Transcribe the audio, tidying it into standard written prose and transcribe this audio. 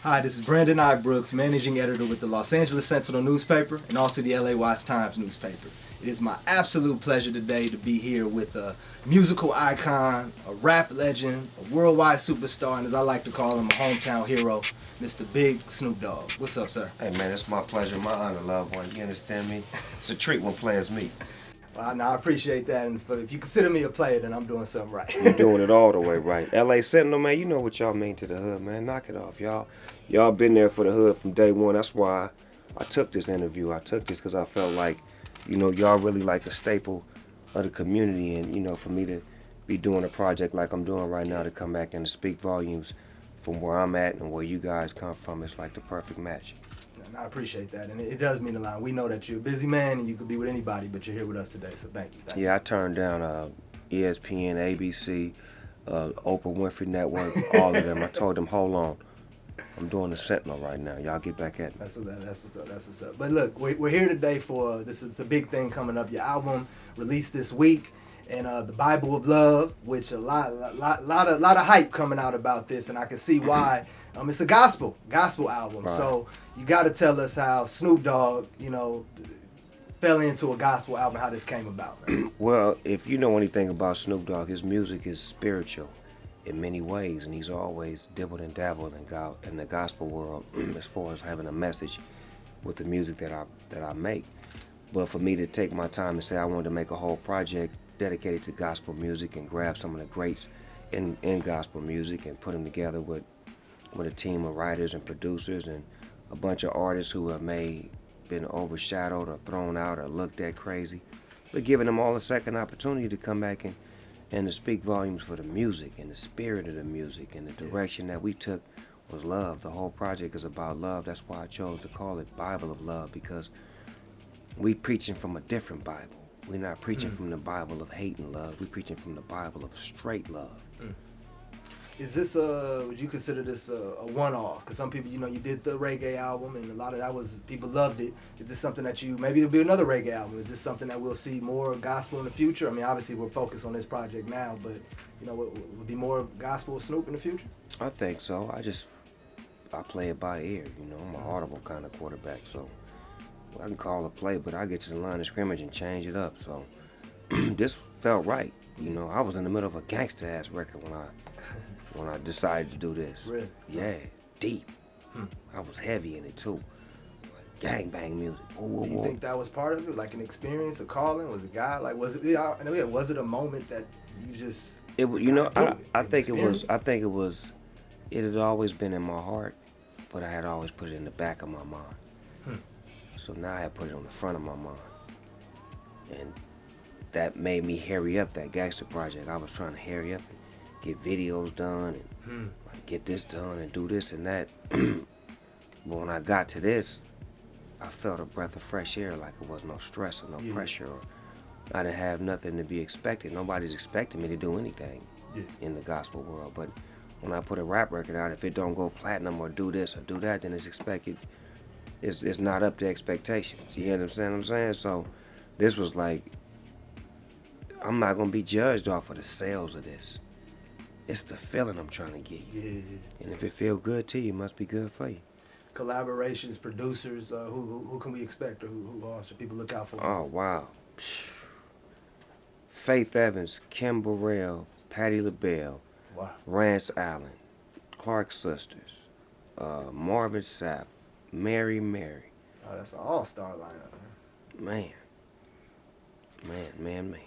Hi, this is Brandon I. Brooks, managing editor with the Los Angeles Sentinel Newspaper and also the LA Times newspaper. It is my absolute pleasure today to be here with a musical icon, a rap legend, a worldwide superstar, and as I like to call him, a hometown hero, Mr. Big Snoop Dogg. What's up, sir? Hey man, it's my pleasure, my honor, loved one. You understand me? It's a treat when players meet. Well, I appreciate that, and if you consider me a player, then I'm doing something right. You're doing it all the way right. LA Sentinel, man, you know what y'all mean to the hood, man. Knock it off, y'all. Y'all been there for the hood from day one. That's why I took this interview. I took this because I felt like, y'all really like a staple of the community, and for me to be doing a project like I'm doing right now to come back and to speak volumes from where I'm at and where you guys come from, it's like the perfect match. And I appreciate that, and it does mean a lot. We know that you're a busy man and you could be with anybody, but you're here with us today, so thank you. Yeah, I turned down ESPN, ABC, Oprah Winfrey Network, all of them. I told them, hold on, I'm doing the Sentinel right now. Y'all get back at me. That's what's up. But look, we're here today for this is the big thing coming up. Your album released this week, and the Bible of Love, which a lot of hype coming out about this, and I can see why. It's a gospel album, Right. So you got to tell us how Snoop Dogg, fell into a gospel album, how this came about, man. Well, if you know anything about Snoop Dogg, his music is spiritual in many ways, and he's always dibbled and dabbled in the gospel world as far as having a message with the music that I make. But for me to take my time and say I wanted to make a whole project dedicated to gospel music and grab some of the greats in gospel music and put them together with a team of writers and producers and a bunch of artists who have been overshadowed or thrown out or looked at crazy, but giving them all a second opportunity to come back and to speak volumes for the music and the spirit of the music and the direction that we took was love. The whole project is about love. That's why I chose to call it Bible of Love, because we preaching from a different Bible. We're not preaching from the Bible of hate and love. We're preaching from the Bible of straight love. Is this would you consider this a one-off? Because some people, you did the reggae album, and a lot of that was, people loved it. Is this something that maybe there'll be another reggae album? Is this something that we'll see more gospel in the future? I mean, obviously we're focused on this project now, but, will be more gospel Snoop in the future? I think so. I play it by ear, I'm an audible kind of quarterback, so I can call a play, but I get to the line of scrimmage and change it up, so this felt right. I was in the middle of a gangster-ass record when I decided to do this. Really? Yeah, deep. I was heavy in it too. Gangbang music. Do you think that was part of it, like an experience, a calling? Was it God? Like, was it a moment that you just? It I think it was. I think it was. It had always been in my heart, but I had always put it in the back of my mind. So now I had put it on the front of my mind, and that made me hurry up that gangster project. I was trying to hurry up and get videos done and get this done and do this and that. But when I got to this, I felt a breath of fresh air, like it was no stress or no pressure. Or I didn't have nothing to be expected. Nobody's expecting me to do anything in the gospel world. But when I put a rap record out, if it don't go platinum or do this or do that, then it's expected. It's not up to expectations. You hear what I'm saying? So this was like, I'm not going to be judged off of the sales of this. It's the feeling I'm trying to get you. Yeah. And if it feels good to you, it must be good for you. Collaborations, producers, who can we expect, or who should people look out for? Oh, wow. Faith Evans, Kim Burrell, Patti LaBelle, wow. Rance Allen, Clark Sisters, Marvin Sapp, Mary. Oh, that's an all-star lineup, man. Man.